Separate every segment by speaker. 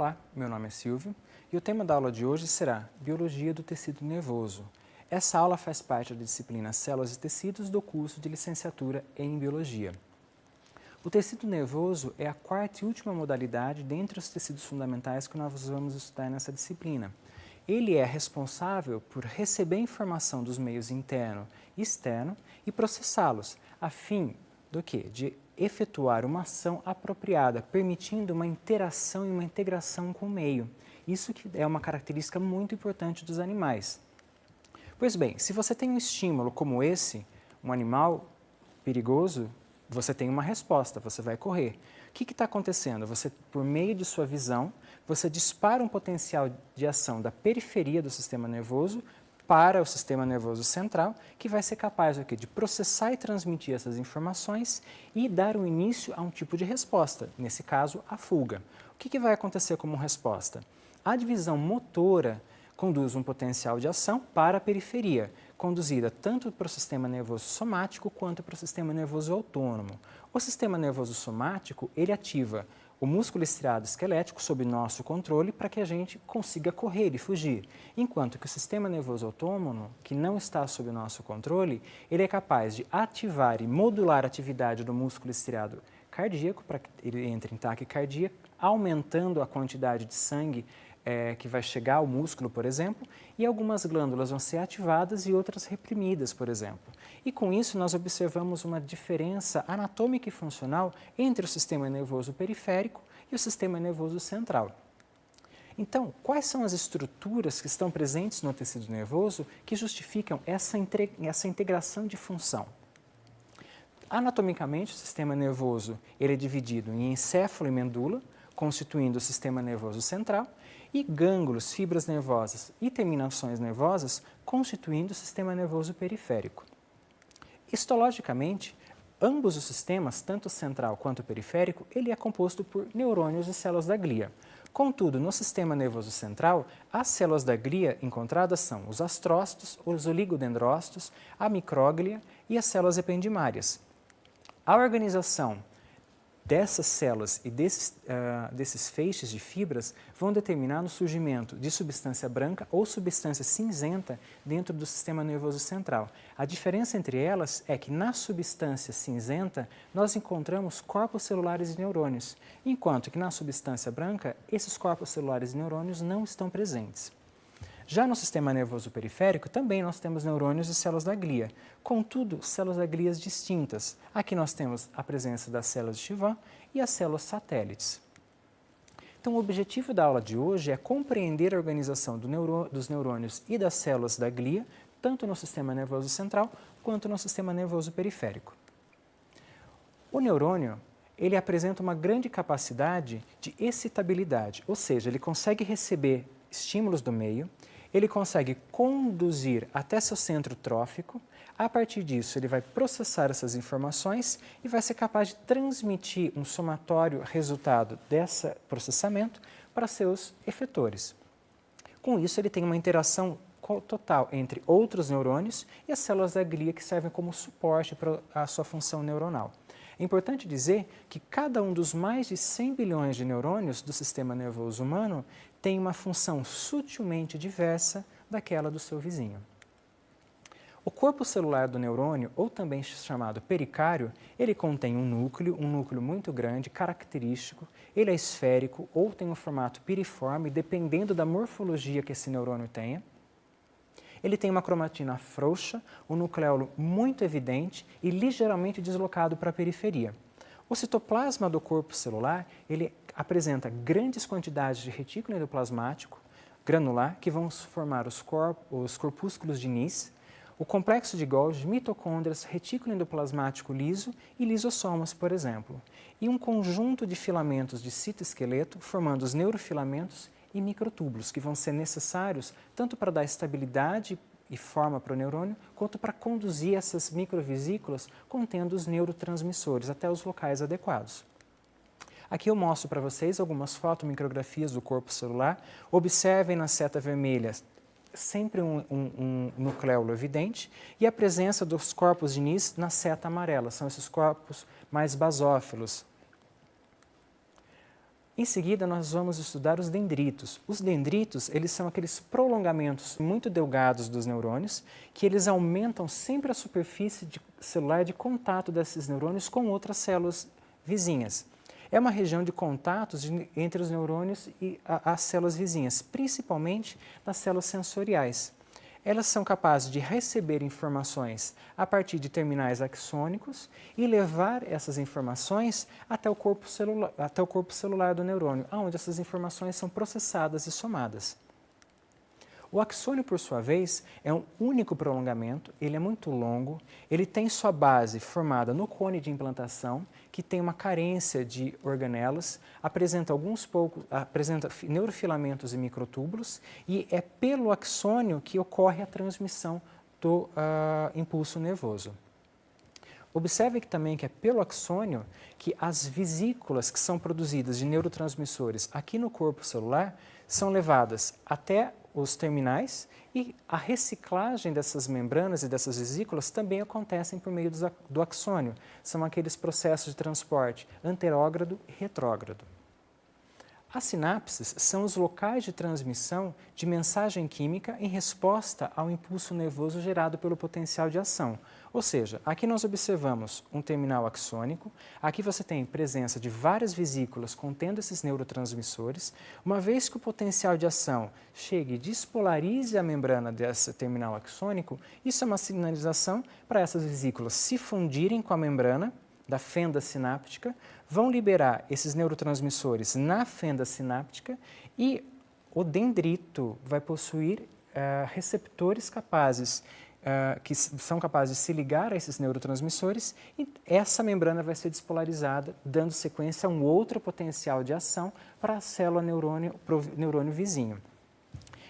Speaker 1: Olá, meu nome é Silvio e o tema da aula de hoje será Biologia do Tecido Nervoso. Essa aula faz parte da disciplina Células e Tecidos do curso de Licenciatura em Biologia. O tecido nervoso é a quarta e última modalidade dentre os tecidos fundamentais que nós vamos estudar nessa disciplina. Ele é responsável por receber informação dos meios interno e externo e processá-los, a fim do quê? De efetuar uma ação apropriada, permitindo uma interação e uma integração com o meio. Isso que é uma característica muito importante dos animais. Pois bem, se você tem um estímulo como esse, um animal perigoso, você tem uma resposta, você vai correr. O que está acontecendo? Você, por meio de sua visão, você dispara um potencial de ação da periferia do sistema nervoso para o sistema nervoso central, que vai ser capaz de processar e transmitir essas informações e dar um início a um tipo de resposta, nesse caso, a fuga. O que vai acontecer como resposta? A divisão motora conduz um potencial de ação para a periferia, conduzida tanto para o sistema nervoso somático quanto para o sistema nervoso autônomo. O sistema nervoso somático, ele ativa o músculo estriado esquelético sob nosso controle para que a gente consiga correr e fugir, enquanto que o sistema nervoso autônomo, que não está sob nosso controle, ele é capaz de ativar e modular a atividade do músculo estriado cardíaco para que ele entre em taquicardia, aumentando a quantidade de sangue que vai chegar ao músculo, por exemplo, e algumas glândulas vão ser ativadas e outras reprimidas, por exemplo. E com isso nós observamos uma diferença anatômica e funcional entre o sistema nervoso periférico e o sistema nervoso central. Então, quais são as estruturas que estão presentes no tecido nervoso que justificam essa integração de função? Anatomicamente, o sistema nervoso ele é dividido em encéfalo e medula, constituindo o sistema nervoso central, e gânglios, fibras nervosas e terminações nervosas, constituindo o sistema nervoso periférico. Histologicamente, ambos os sistemas, tanto o central quanto o periférico, ele é composto por neurônios e células da glia. Contudo, no sistema nervoso central, as células da glia encontradas são os astrócitos, os oligodendrócitos, a micróglia e as células ependimárias. A organização dessas células e desses feixes de fibras vão determinar no surgimento de substância branca ou substância cinzenta dentro do sistema nervoso central. A diferença entre elas é que na substância cinzenta nós encontramos corpos celulares e neurônios, enquanto que na substância branca esses corpos celulares e neurônios não estão presentes. Já no sistema nervoso periférico, também nós temos neurônios e células da glia, contudo, células da glia distintas. Aqui nós temos a presença das células de Schwann e as células satélites. Então, o objetivo da aula de hoje é compreender a organização dos neurônios e das células da glia, tanto no sistema nervoso central quanto no sistema nervoso periférico. O neurônio, ele apresenta uma grande capacidade de excitabilidade, ou seja, ele consegue receber estímulos do meio, ele consegue conduzir até seu centro trófico, a partir disso ele vai processar essas informações e vai ser capaz de transmitir um somatório resultado desse processamento para seus efetores. Com isso ele tem uma interação total entre outros neurônios e as células da glia que servem como suporte para a sua função neuronal. É importante dizer que cada um dos mais de 100 bilhões de neurônios do sistema nervoso humano tem uma função sutilmente diversa daquela do seu vizinho. O corpo celular do neurônio, ou também chamado pericário, ele contém um núcleo muito grande, característico, ele é esférico ou tem um formato piriforme, dependendo da morfologia que esse neurônio tenha. Ele tem uma cromatina frouxa, um nucleolo muito evidente e ligeiramente deslocado para a periferia. O citoplasma do corpo celular, ele apresenta grandes quantidades de retículo endoplasmático granular, que vão formar os corpúsculos de Nis, o complexo de Golgi, mitocôndrias, retículo endoplasmático liso e lisossomos, por exemplo, e um conjunto de filamentos de citoesqueleto, formando os neurofilamentos e microtúbulos, que vão ser necessários tanto para dar estabilidade e forma para o neurônio, quanto para conduzir essas microvesículas contendo os neurotransmissores até os locais adequados. Aqui eu mostro para vocês algumas fotomicrografias do corpo celular. Observem na seta vermelha sempre um nucleolo evidente e a presença dos corpos de Nis na seta amarela, são esses corpos mais basófilos. Em seguida, nós vamos estudar os dendritos. Os dendritos, eles são aqueles prolongamentos muito delgados dos neurônios, que eles aumentam sempre a superfície celular de contato desses neurônios com outras células vizinhas. É uma região de contatos entre os neurônios e as células vizinhas, principalmente nas células sensoriais. Elas são capazes de receber informações a partir de terminais axônicos e levar essas informações até o corpo celular do neurônio, onde essas informações são processadas e somadas. O axônio, por sua vez, é um único prolongamento, ele é muito longo, ele tem sua base formada no cone de implantação, que tem uma carência de organelas, apresenta neurofilamentos e microtúbulos, e é pelo axônio que ocorre a transmissão do impulso nervoso. Observe também que é pelo axônio que as vesículas que são produzidas de neurotransmissores aqui no corpo celular são levadas até os terminais e a reciclagem dessas membranas e dessas vesículas também acontecem por meio do axônio. São aqueles processos de transporte anterógrado e retrógrado. As sinapses são os locais de transmissão de mensagem química em resposta ao impulso nervoso gerado pelo potencial de ação. Ou seja, aqui nós observamos um terminal axônico, aqui você tem presença de várias vesículas contendo esses neurotransmissores. Uma vez que o potencial de ação chegue e despolarize a membrana desse terminal axônico, isso é uma sinalização para essas vesículas se fundirem com a membrana da fenda sináptica, vão liberar esses neurotransmissores na fenda sináptica e o dendrito vai possuir receptores que são capazes de se ligar a esses neurotransmissores e essa membrana vai ser despolarizada, dando sequência a um outro potencial de ação para a célula para o neurônio vizinho.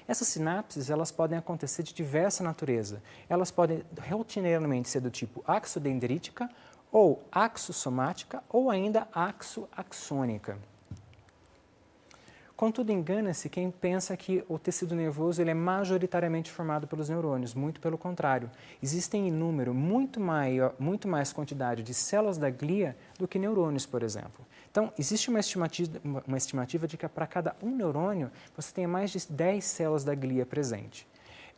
Speaker 1: Essas sinapses elas podem acontecer de diversa natureza. Elas podem rotineiramente ser do tipo axodendrítica, ou axossomática, ou ainda axoaxônica. Contudo, engana-se quem pensa que o tecido nervoso ele é majoritariamente formado pelos neurônios, muito pelo contrário. Existem em número muito mais quantidade de células da glia do que neurônios, por exemplo. Então, existe uma estimativa de que para cada um neurônio você tenha mais de 10 células da glia presente.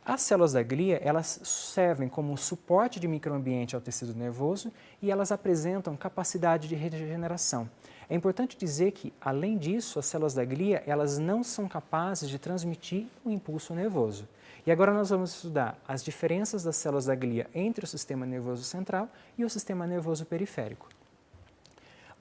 Speaker 1: As células da glia, elas servem como um suporte de microambiente ao tecido nervoso e elas apresentam capacidade de regeneração. É importante dizer que, além disso, as células da glia, elas não são capazes de transmitir o impulso nervoso. E agora nós vamos estudar as diferenças das células da glia entre o sistema nervoso central e o sistema nervoso periférico.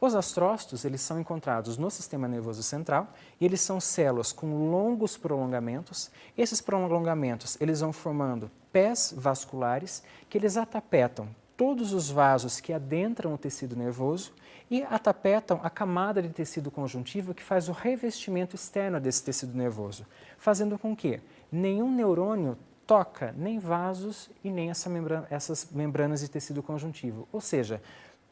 Speaker 1: Os astrócitos, eles são encontrados no sistema nervoso central e eles são células com longos prolongamentos. Esses prolongamentos, eles vão formando pés vasculares que eles atapetam todos os vasos que adentram o tecido nervoso e atapetam a camada de tecido conjuntivo que faz o revestimento externo desse tecido nervoso, fazendo com que nenhum neurônio toca nem vasos e nem essas membranas de tecido conjuntivo. Ou seja,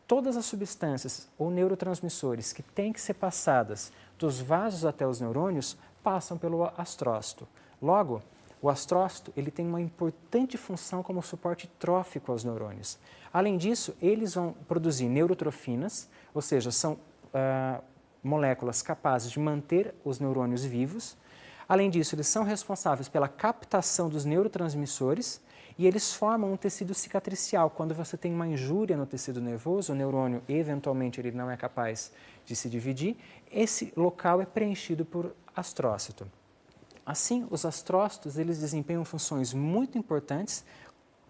Speaker 1: todas as substâncias ou neurotransmissores que têm que ser passadas dos vasos até os neurônios passam pelo astrócito. Logo, o astrócito ele tem uma importante função como suporte trófico aos neurônios. Além disso, eles vão produzir neurotrofinas, ou seja, são moléculas capazes de manter os neurônios vivos. Além disso, eles são responsáveis pela captação dos neurotransmissores e eles formam um tecido cicatricial. Quando você tem uma injúria no tecido nervoso, o neurônio, eventualmente, ele não é capaz de se dividir, esse local é preenchido por astrócito. Assim, os astrócitos, eles desempenham funções muito importantes,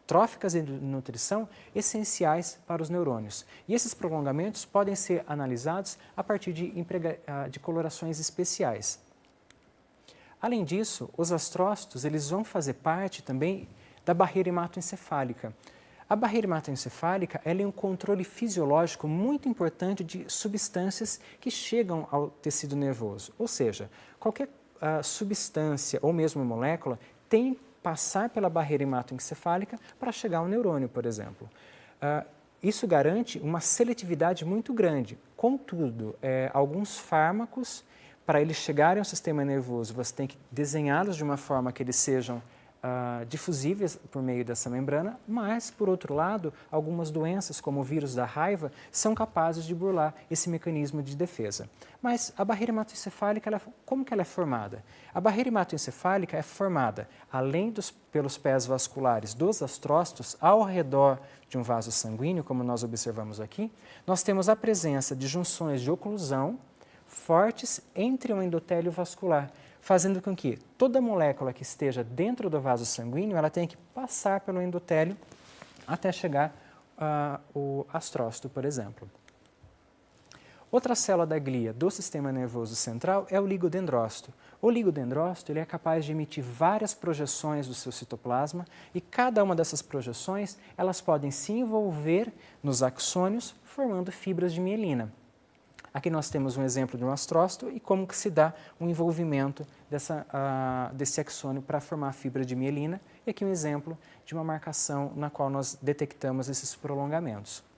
Speaker 1: tróficas e de nutrição, essenciais para os neurônios. E esses prolongamentos podem ser analisados a partir de colorações especiais. Além disso, os astrócitos, eles vão fazer parte também da barreira hematoencefálica. A barreira hematoencefálica ela é um controle fisiológico muito importante de substâncias que chegam ao tecido nervoso. Ou seja, qualquer substância ou mesmo molécula tem que passar pela barreira hematoencefálica para chegar ao neurônio, por exemplo. Isso garante uma seletividade muito grande. Contudo, alguns fármacos, para eles chegarem ao sistema nervoso, você tem que desenhá-los de uma forma que eles sejam difusíveis por meio dessa membrana, mas, por outro lado, algumas doenças, como o vírus da raiva, são capazes de burlar esse mecanismo de defesa. Mas a barreira hematoencefálica, como que ela é formada? A barreira hematoencefálica é formada, pelos pés vasculares dos astrócitos, ao redor de um vaso sanguíneo, como nós observamos aqui, nós temos a presença de junções de oclusão fortes entre um endotélio vascular, fazendo com que toda molécula que esteja dentro do vaso sanguíneo, ela tenha que passar pelo endotélio até chegar ao astrócito, por exemplo. Outra célula da glia do sistema nervoso central é o ligodendrócito. O ligodendrócito ele é capaz de emitir várias projeções do seu citoplasma e cada uma dessas projeções elas podem se envolver nos axônios, formando fibras de mielina. Aqui nós temos um exemplo de um astrócito e como que se dá o envolvimento desse axônio para formar a fibra de mielina. E aqui um exemplo de uma marcação na qual nós detectamos esses prolongamentos.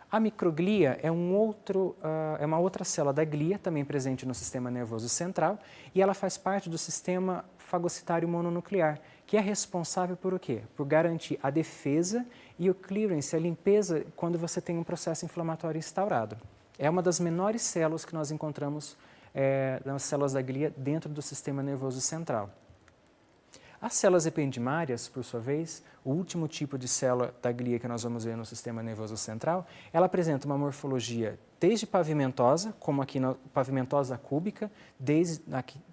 Speaker 1: A microglia é uma outra célula da glia, também presente no sistema nervoso central, e ela faz parte do sistema fagocitário mononuclear, que é responsável por o quê? Por garantir a defesa e o clearance, a limpeza, quando você tem um processo inflamatório instaurado. É uma das menores células que nós encontramos nas células da glia dentro do sistema nervoso central. As células ependimárias, por sua vez, o último tipo de célula da glia que nós vamos ver no sistema nervoso central, ela apresenta uma morfologia desde pavimentosa, como aqui na pavimentosa cúbica, desde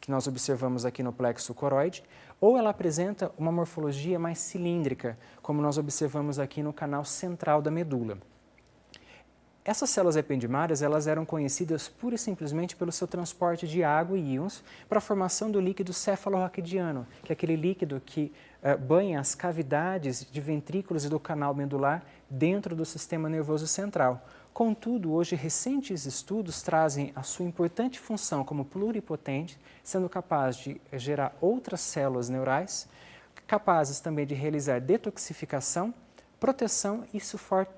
Speaker 1: que nós observamos aqui no plexo coroide, ou ela apresenta uma morfologia mais cilíndrica, como nós observamos aqui no canal central da medula. Essas células ependimárias elas eram conhecidas pura e simplesmente pelo seu transporte de água e íons para a formação do líquido cefalorraquidiano, que é aquele líquido que banha as cavidades de ventrículos e do canal medular dentro do sistema nervoso central. Contudo, hoje recentes estudos trazem a sua importante função como pluripotente, sendo capaz de gerar outras células neurais, capazes também de realizar detoxificação, proteção e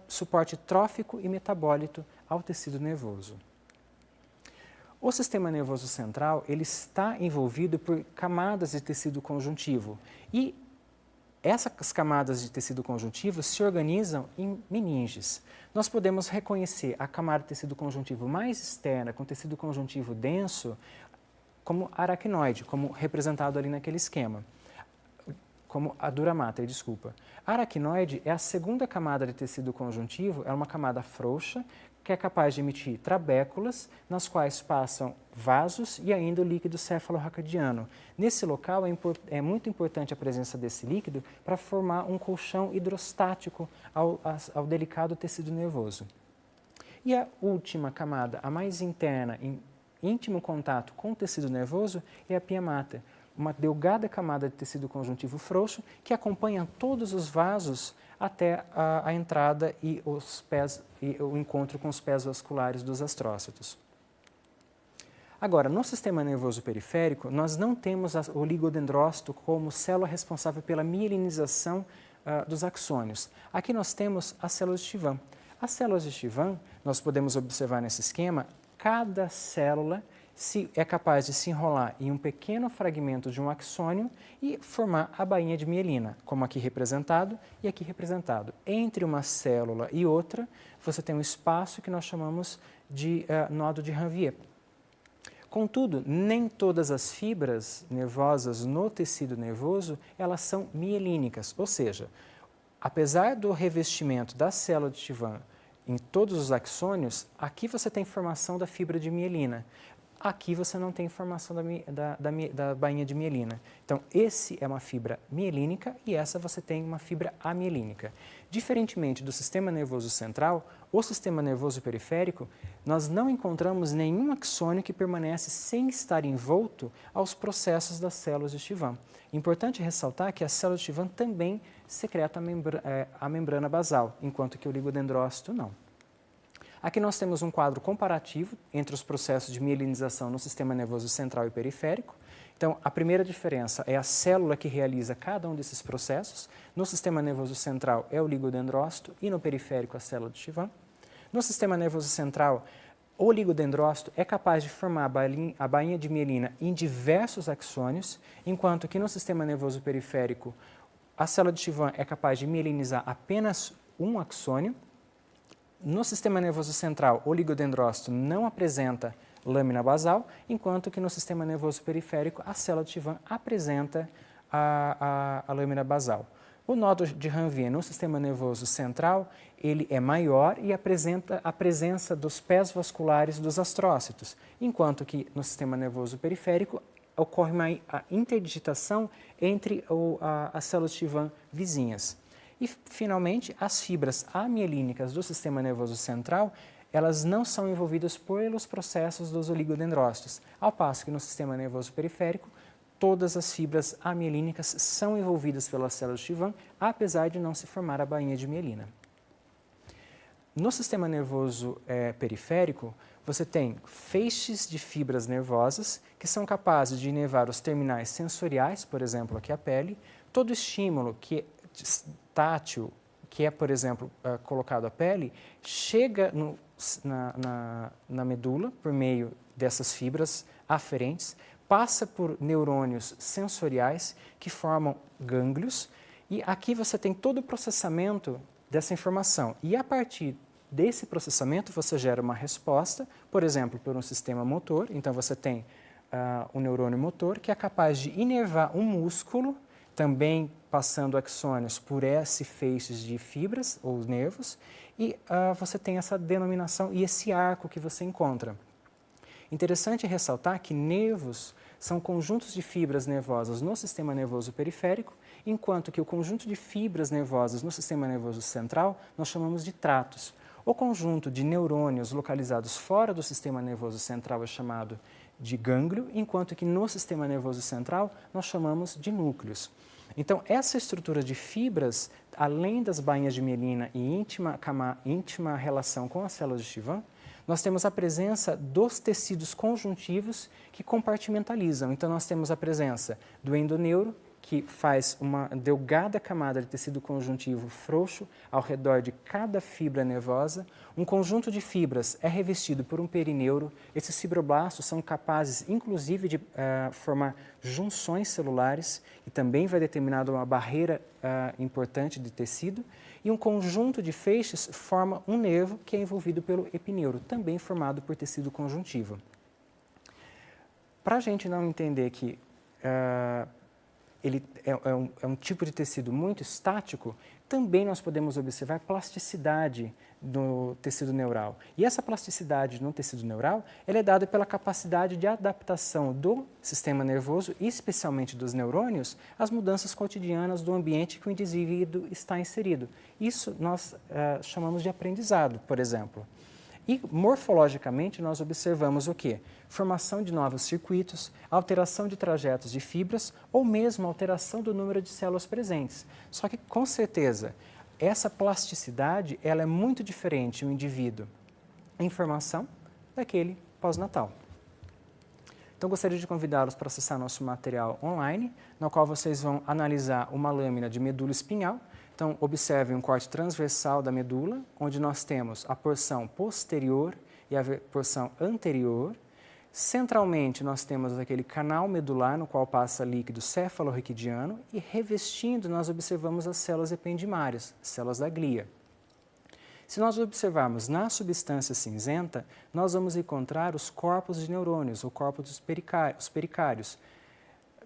Speaker 1: suporte trófico e metabólito ao tecido nervoso. O sistema nervoso central ele está envolvido por camadas de tecido conjuntivo e essas camadas de tecido conjuntivo se organizam em meninges. Nós podemos reconhecer a camada de tecido conjuntivo mais externa, com tecido conjuntivo denso, como aracnoide, como representado ali naquele esquema. Como a dura mater, desculpa. A aracnoide é a segunda camada de tecido conjuntivo, é uma camada frouxa, que é capaz de emitir trabéculas, nas quais passam vasos e ainda o líquido cefalorraquidiano. Nesse local é muito importante a presença desse líquido para formar um colchão hidrostático ao delicado tecido nervoso. E a última camada, a mais interna, em íntimo contato com o tecido nervoso, é a pia mater, uma delgada camada de tecido conjuntivo frouxo que acompanha todos os vasos até a entrada e o encontro com os pés vasculares dos astrócitos. Agora, no sistema nervoso periférico, nós não temos o ligodendrócito como célula responsável pela mielinização dos axônios. Aqui nós temos as células de Schwann. As células de Schwann, nós podemos observar nesse esquema, cada célula é capaz de se enrolar em um pequeno fragmento de um axônio e formar a bainha de mielina, como aqui representado e aqui representado. Entre uma célula e outra, você tem um espaço que nós chamamos de nódo de Ranvier. Contudo, nem todas as fibras nervosas no tecido nervoso, elas são mielínicas, ou seja, apesar do revestimento da célula de Schwann em todos os axônios, aqui você tem formação da fibra de mielina. Aqui você não tem formação da bainha de mielina. Então, esse é uma fibra mielínica e essa você tem uma fibra amielínica. Diferentemente do sistema nervoso central, o sistema nervoso periférico, nós não encontramos nenhum axônio que permanece sem estar envolto aos processos das células de Schwann. Importante ressaltar que as células de Schwann também secretam a membrana basal, enquanto que o ligodendrócito não. Aqui nós temos um quadro comparativo entre os processos de mielinização no sistema nervoso central e periférico. Então, a primeira diferença é a célula que realiza cada um desses processos. No sistema nervoso central é o ligodendrócito e no periférico a célula de Schwann. No sistema nervoso central, O oligodendrócito é capaz de formar a bainha de mielina em diversos axônios, enquanto que no sistema nervoso periférico a célula de Schwann é capaz de mielinizar apenas um axônio. No sistema nervoso central, o oligodendrócito não apresenta lâmina basal, enquanto que no sistema nervoso periférico a célula de Schwann apresenta a lâmina basal. O nódulo de Ranvier no sistema nervoso central, ele é maior e apresenta a presença dos pés vasculares dos astrócitos, enquanto que no sistema nervoso periférico ocorre uma interdigitação entre as células de Schwann vizinhas. E, finalmente, as fibras amielínicas do sistema nervoso central, elas não são envolvidas pelos processos dos oligodendrócitos, ao passo que no sistema nervoso periférico, todas as fibras amielínicas são envolvidas pelas células de Schwann, apesar de não se formar a bainha de mielina. No sistema nervoso periférico, você tem feixes de fibras nervosas que são capazes de inervar os terminais sensoriais, por exemplo, aqui a pele. Todo estímulo que é tátil, que é, por exemplo, colocado à pele, chega na medula por meio dessas fibras aferentes, passa por neurônios sensoriais que formam gânglios e aqui você tem todo o processamento dessa informação. E a partir desse processamento você gera uma resposta, por exemplo, por um sistema motor. Então você tem um neurônio motor que é capaz de inervar um músculo, também passando axônios por esses feixes de fibras ou nervos, e você tem essa denominação e esse arco que você encontra. Interessante ressaltar que nervos são conjuntos de fibras nervosas no sistema nervoso periférico, enquanto que o conjunto de fibras nervosas no sistema nervoso central nós chamamos de tratos. O conjunto de neurônios localizados fora do sistema nervoso central é chamado de gânglio, enquanto que no sistema nervoso central nós chamamos de núcleos. Então, essa estrutura de fibras, além das bainhas de mielina e íntima relação com as células de Schwann, nós temos a presença dos tecidos conjuntivos que compartimentalizam. Então, nós temos a presença do endoneuro, que faz uma delgada camada de tecido conjuntivo frouxo ao redor de cada fibra nervosa. Um conjunto de fibras é revestido por um perineuro. Esses fibroblastos são capazes, inclusive, de formar junções celulares, e também vai determinar uma barreira importante de tecido. E um conjunto de feixes forma um nervo que é envolvido pelo epineuro, também formado por tecido conjuntivo. Para a gente não entender que ele é um tipo de tecido muito estático, também nós podemos observar plasticidade no tecido neural. E essa plasticidade no tecido neural ela é dada pela capacidade de adaptação do sistema nervoso, e especialmente dos neurônios, às mudanças cotidianas do ambiente que o indivíduo está inserido. Isso nós chamamos de aprendizado, por exemplo. E morfologicamente nós observamos o quê? Formação de novos circuitos, alteração de trajetos de fibras ou mesmo alteração do número de células presentes. Só que, com certeza, essa plasticidade ela é muito diferente no indivíduo em formação daquele pós-natal. Então, gostaria de convidá-los para acessar nosso material online, no qual vocês vão analisar uma lâmina de medula espinhal. Então, observem um corte transversal da medula, onde nós temos a porção posterior e a porção anterior. Centralmente, nós temos aquele canal medular no qual passa líquido cefalorraquidiano e, revestindo, nós observamos as células ependimárias, células da glia. Se nós observarmos na substância cinzenta, nós vamos encontrar os corpos de neurônios, ou corpos dos pericários.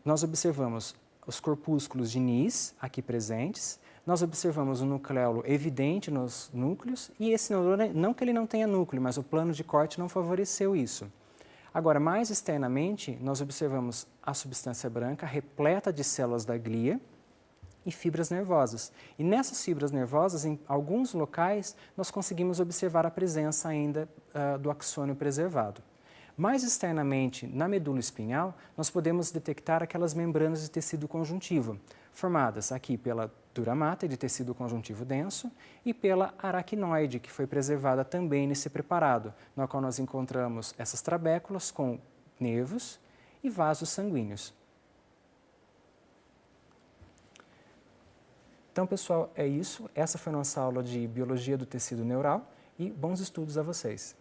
Speaker 1: Nós observamos os corpúsculos de Nis, aqui presentes. Nós observamos um nucleolo evidente nos núcleos, e esse neurônio, não que ele não tenha núcleo, mas o plano de corte não favoreceu isso. Agora, mais externamente, nós observamos a substância branca repleta de células da glia e fibras nervosas. E nessas fibras nervosas, em alguns locais, nós conseguimos observar a presença ainda do axônio preservado. Mais externamente, na medula espinhal, nós podemos detectar aquelas membranas de tecido conjuntivo, formadas aqui pela dura mata de tecido conjuntivo denso e pela aracnoide, que foi preservada também nesse preparado, no qual nós encontramos essas trabéculas com nervos e vasos sanguíneos. Então, pessoal, é isso. Essa foi a nossa aula de Biologia do Tecido Neural e bons estudos a vocês.